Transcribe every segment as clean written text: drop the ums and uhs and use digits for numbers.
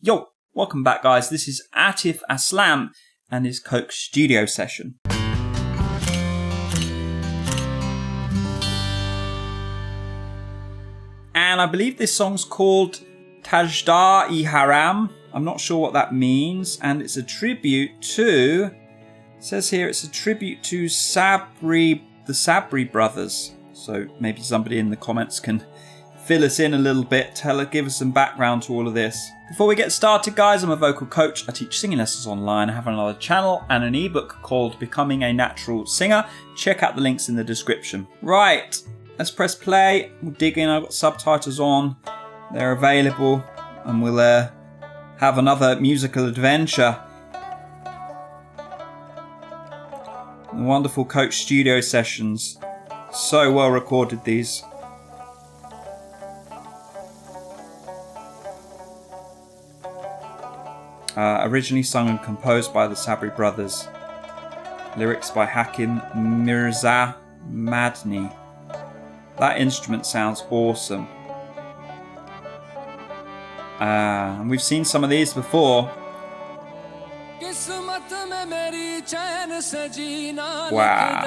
Yo, welcome back guys, this is Atif Aslam and his Coke studio session. And I believe this song's called Tajdar-e-Haram. I'm not sure what that means, and it's a tribute to, it says here it's a tribute to the Sabri brothers. So maybe somebody in the comments can fill us in a little bit, give us some background to all of this. Before we get started guys, I'm a vocal coach. I teach singing lessons online. I have another channel and an ebook called Becoming a Natural Singer. Check out the links in the description. Right, let's press play. We'll dig in. I've got subtitles on. They're available and we'll have another musical adventure. The wonderful Coach studio sessions. So well recorded these. Originally sung and composed by the Sabri brothers. Lyrics by Hakim Mirza Madni. That instrument sounds awesome. And we've seen some of these before. Wow.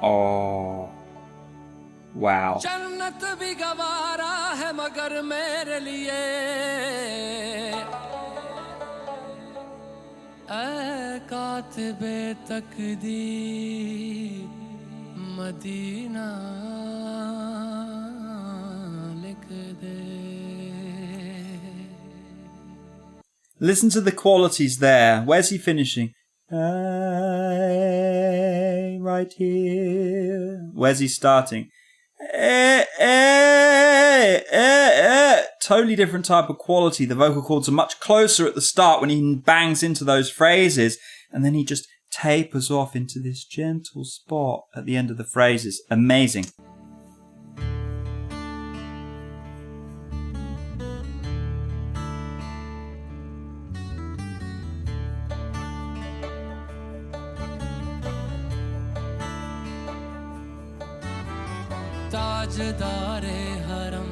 Oh, wow. Listen to the qualities there. Where's he finishing? Right here. Where's he starting? Totally different type of quality. The vocal cords are much closer at the start when he bangs into those phrases, and then he just tapers off into this gentle spot at the end of the phrases. Amazing. Tajdar-e-Haram,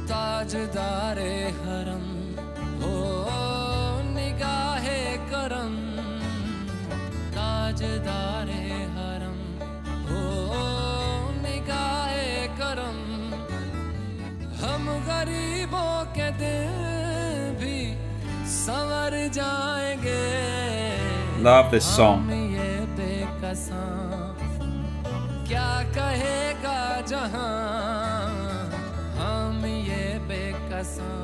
Tajdar-e-Haram, oh nigahe-karam, Tajdar-e-Haram, oh nigahe-karam, hum garibon ke dil bhi sanwar jayenge. Love this song. क्या कहेगा जहां हम ये बेकसां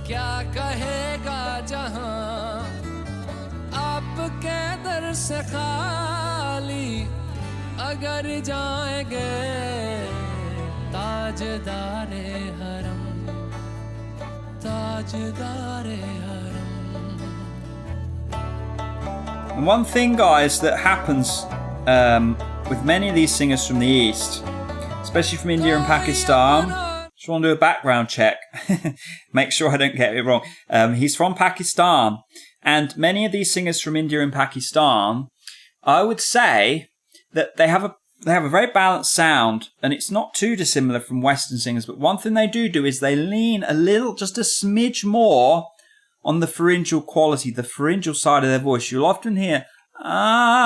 क्या कहेगा जहां आपके दर से खाली अगर जाएंगे ताजदार-ए-हरम ताजदार-ए-हरम. And one thing guys that happens with many of these singers from the East, especially from India and Pakistan, just want to do a background check, make sure I don't get it wrong. He's from Pakistan, and many of these singers from India and Pakistan, I would say that they have a very balanced sound, and it's not too dissimilar from Western singers, but one thing they do is they lean a little, just a smidge more on the pharyngeal quality, the pharyngeal side of their voice. You'll often hear a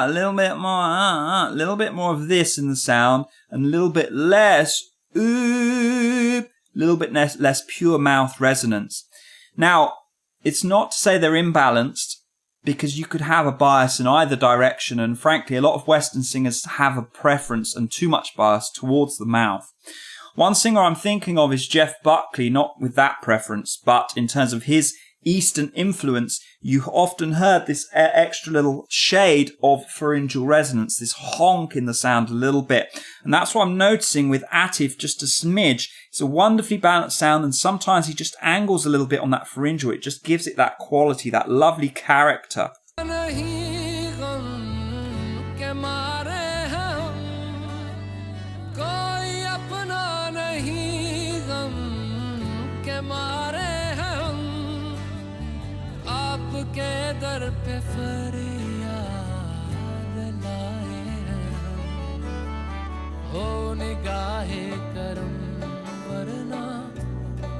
little bit more of this in the sound, and a little bit less less pure mouth resonance. Now, it's not to say they're imbalanced, because you could have a bias in either direction, and frankly a lot of Western singers have a preference and too much bias towards the mouth. One singer I'm thinking of is Jeff Buckley, not with that preference, but in terms of his Eastern influence, you often heard this extra little shade of pharyngeal resonance, this honk in the sound a little bit. And that's what I'm noticing with Atif, just a smidge. It's a wonderfully balanced sound, and sometimes he just angles a little bit on that pharyngeal. It just gives it that quality, that lovely character. बीमारे हैं हम आपके दर पे फरियाद लाए हैं हम हो निगाहे करम वरना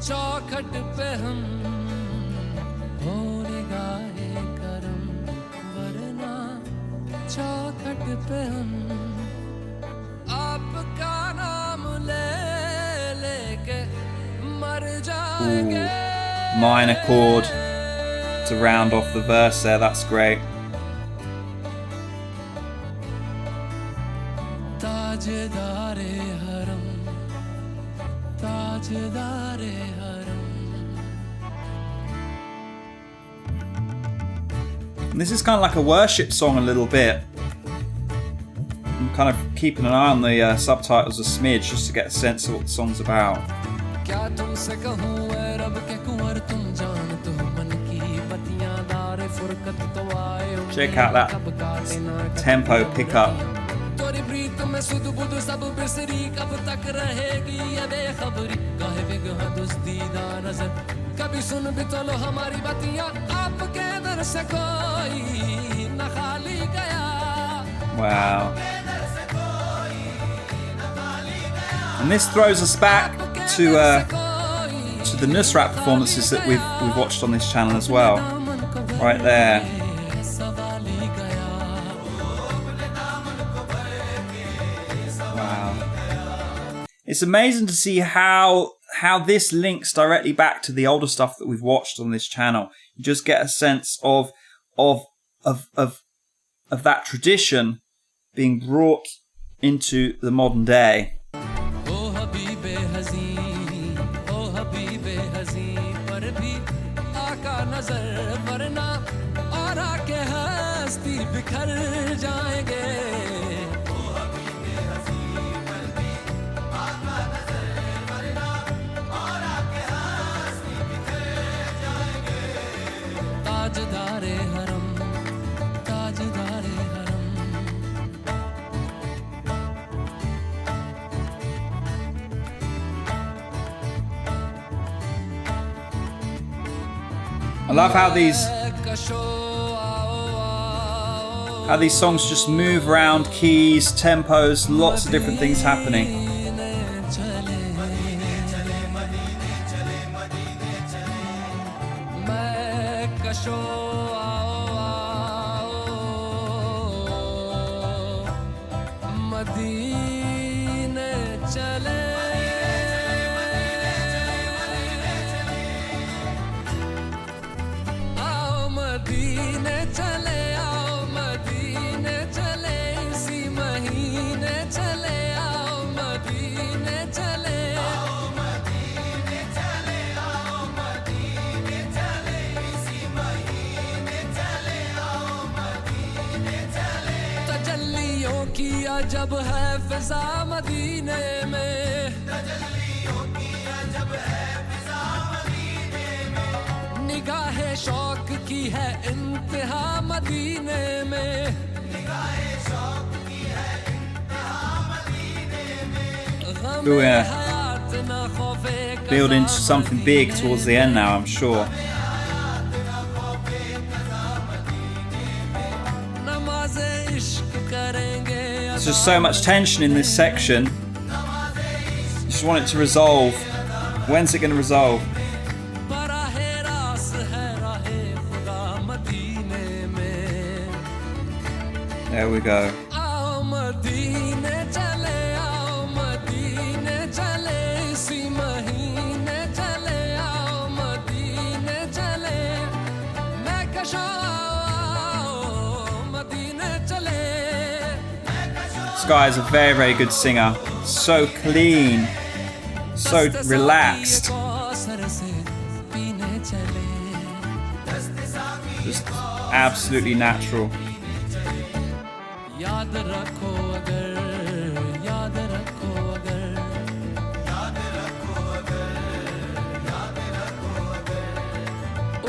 चौखट पे हम हो निगाहे करम वरना चौखट पे हम आपका नाम ले लेके मर जाएंगे. Minor chord to round off the verse there, that's great. ताजदारे हरम ताजदारे हरम. And this is kind of like a worship song a little bit. I'm kind of keeping an eye on the subtitles a smidge just to get a sense of what the song's about. क्या तुमसे कहूँ ऐ रब के कुंवर तुम जानते हो मन की बत्तियां दारे फुरकत तो आए. Check out that tempo pickup. तोरी प्रीत में सुध बुध सब बिसरी कब तक रहेगी ये बेखबरी काहे बेगहा दुस्तीदा नजर कभी सुन भी तो लो हमारी बत्तियां आपके दर से कोई न खाली गया. Wow. And this throws us back to the Nusrat performances that we've watched on this channel as well. Right there. Wow. It's amazing to see how this links directly back to the older stuff that we've watched on this channel. You just get a sense of that tradition being brought into the modern day. ताजदारे हरम ताजदारे हरम. I love how these songs just move around, keys, tempos, lots of different things happening. जब है फिजा मदीने में निगाहे शौक की है इंतहा मदीने में We're build into something big towards the end now, I'm sure. There's just so much tension in this section. You just want it to resolve. When's it going to resolve? There we go. This guy is a very, very good singer. So clean, so relaxed. Just absolutely natural.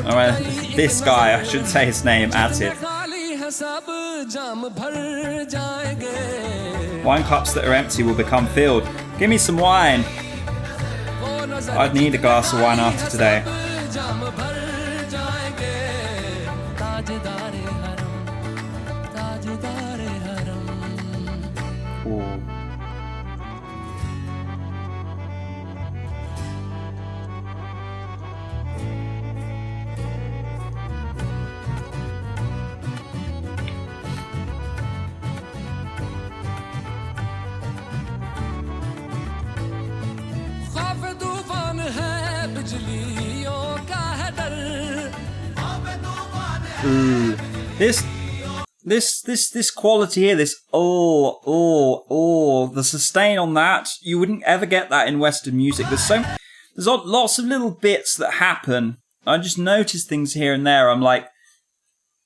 Alright, this guy, I should say his name, Atif. Wine cups that are empty will become filled. Give me some wine. I'd need a glass of wine after today. Ooh. Ooh. This quality here, this the sustain on that, you wouldn't ever get that in Western music. There's lots of little bits that happen. I just notice things here and there. I'm like,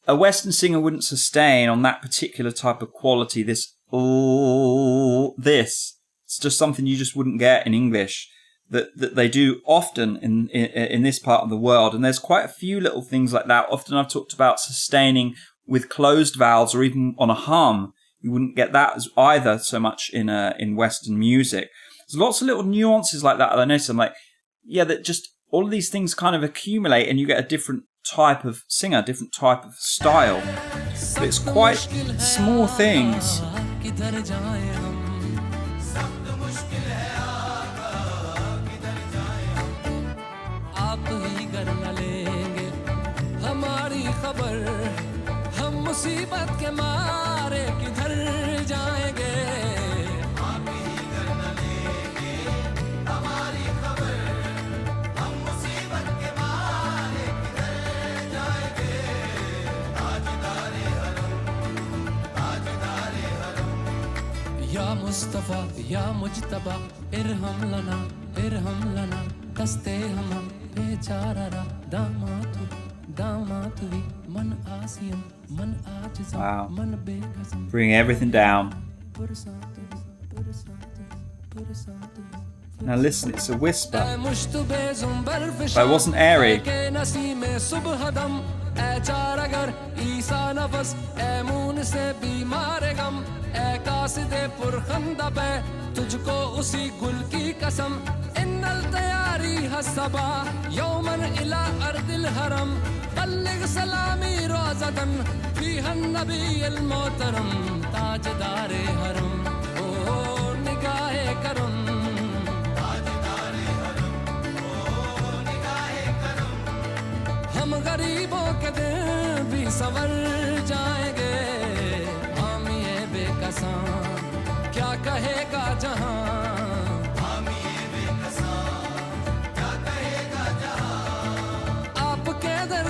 a Western singer wouldn't sustain on that particular type of quality. This. It's just something you just wouldn't get in English. That they do often in this part of the world. And there's quite a few little things like that. Often I've talked about sustaining with closed vowels or even on a hum. You wouldn't get that either so much in Western music. There's lots of little nuances like that I notice. I'm like, yeah, that just all of these things kind of accumulate and you get a different type of singer, different type of style. But it's quite small things. मुसीबत के मारे किधर जाएंगे आप ही कर न लेंगे हमारी खबर हम मुसीबत के मारे किधर जाएंगे ताजदारे हरम या मुस्तफा या मुजतबा इरहम लना दस्ते हम बेचारा दामातु मन आसियम Wow. Bring everything down. Now listen, it's a whisper. But it wasn't airy. بلغ سلامي روزة فيها النبي المحترم تاجدار حرم او نگاہ کرم تاجدار حرم او نگاہ کرم ہم غریبوں کے دل بھی سنور جائیں گے ہم یہ بے کساں کیا کہے گا جہاں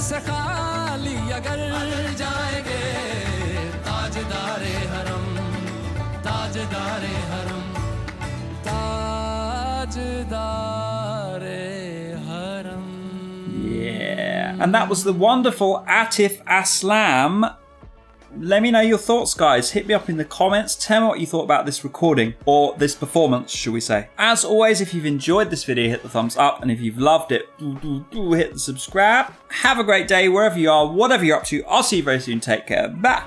से खाली अगर जाएंगे ताजदारे हरम ताजदारे हरम ताजदारे हरम. Yeah, and that was the wonderful Atif Aslam. Let me know your thoughts, guys. Hit me up in the comments. Tell me what you thought about this recording, or this performance, should we say. As always, if you've enjoyed this video, hit the thumbs up. And if you've loved it, hit the subscribe. Have a great day, wherever you are, whatever you're up to. I'll see you very soon. Take care. Bye.